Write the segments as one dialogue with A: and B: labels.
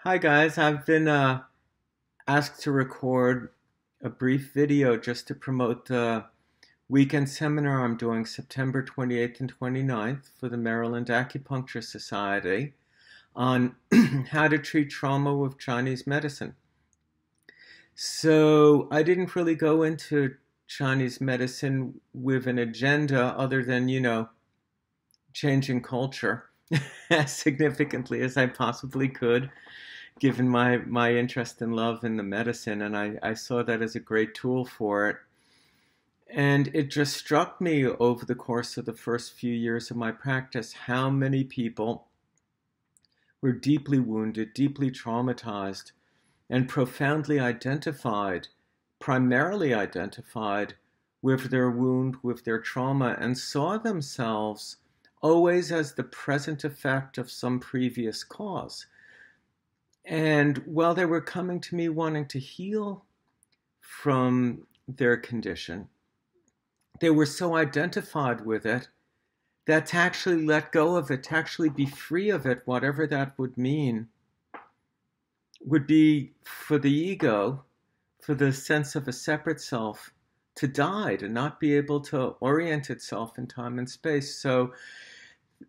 A: Hi guys, I've been asked to record a brief video just to promote the weekend seminar I'm doing September 28th and 29th for the Maryland Acupuncture Society on how to treat trauma with Chinese medicine. So I didn't really go into Chinese medicine with an agenda other than, changing culture as significantly as I possibly could, given my interest and love in the medicine, and I saw that as a great tool for it. And it just struck me over the course of the first few years of my practice how many people were deeply wounded, deeply traumatized, and profoundly identified, primarily identified with their wound, with their trauma, and saw themselves always as the present effect of some previous cause. And while they were coming to me wanting to heal from their condition, they were so identified with it that to actually let go of it, to actually be free of it, whatever that would mean, would be for the ego, for the sense of a separate self, to die, to not be able to orient itself in time and space. So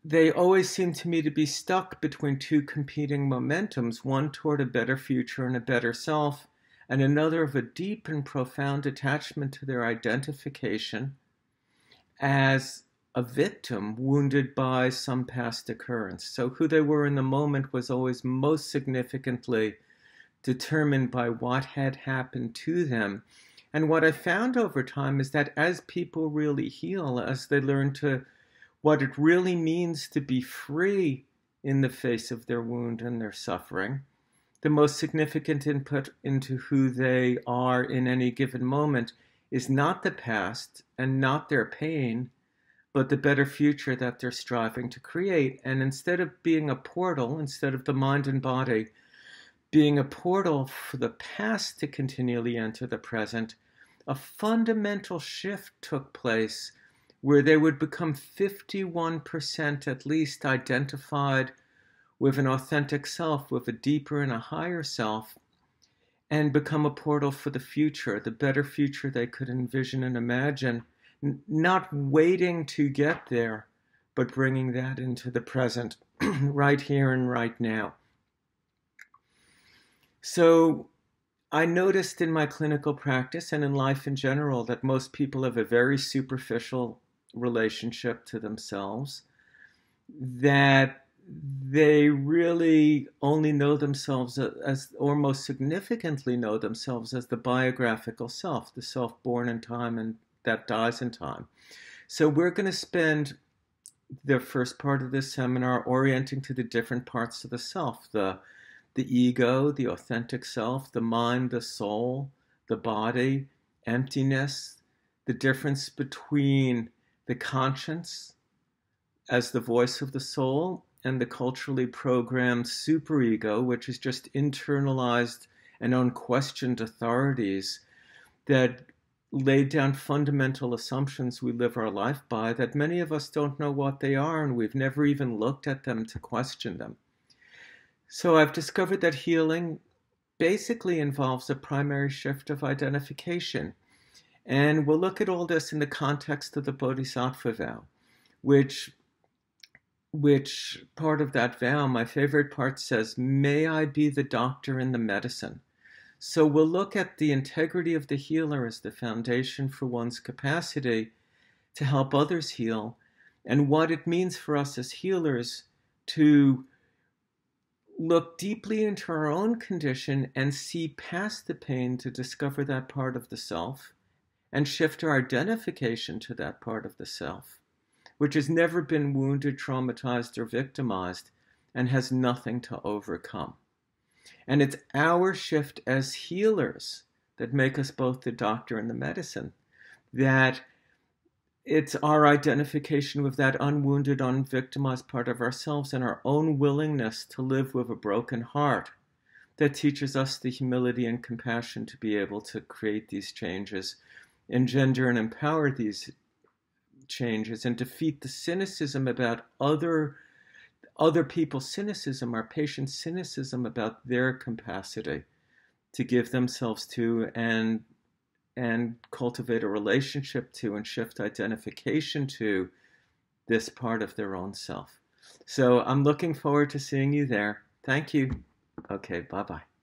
A: they always seem to me to be stuck between two competing momentums, one toward a better future and a better self, and another of a deep and profound attachment to their identification as a victim wounded by some past occurrence. So who they were in the moment was always most significantly determined by what had happened to them. And what I found over time is that as people really heal, as they learn to what it really means to be free in the face of their wound and their suffering, the most significant input into who they are in any given moment is not the past and not their pain, but the better future that they're striving to create. And instead of being a portal, instead of the mind and body being a portal for the past to continually enter the present, a fundamental shift took place where they would become 51% at least identified with an authentic self, with a deeper and a higher self, and become a portal for the future, the better future they could envision and imagine, not waiting to get there, but bringing that into the present, right here and right now. So I noticed in my clinical practice and in life in general that most people have a very superficial relationship to themselves, that they really only know themselves as, or most significantly know themselves as, the biographical self, the self born in time and that dies in time. So we're going to spend the first part of this seminar orienting to the different parts of the self, the ego, the authentic self, the mind, the soul, the body, emptiness, the difference between the conscience as the voice of the soul and the culturally programmed superego, which is just internalized and unquestioned authorities that laid down fundamental assumptions we live our life by that many of us don't know what they are, and we've never even looked at them to question them. So I've discovered that healing basically involves a primary shift of identification. And we'll look at all this in the context of the Bodhisattva vow, which part of that vow, my favorite part says, "May I be the doctor and the medicine." So we'll look at the integrity of the healer as the foundation for one's capacity to help others heal, and what it means for us as healers to look deeply into our own condition and see past the pain to discover that part of the self and shift our identification to that part of the self, which has never been wounded, traumatized, or victimized, and has nothing to overcome. And it's our shift as healers that make us both the doctor and the medicine, that it's our identification with that unwounded, unvictimized part of ourselves and our own willingness to live with a broken heart that teaches us the humility and compassion to be able to create these changes, engender and empower these changes, and defeat the cynicism about other people's cynicism, our patients' cynicism about their capacity to give themselves to and cultivate a relationship to and shift identification to this part of their own self. So I'm looking forward to seeing you there. Thank you. Okay, bye bye.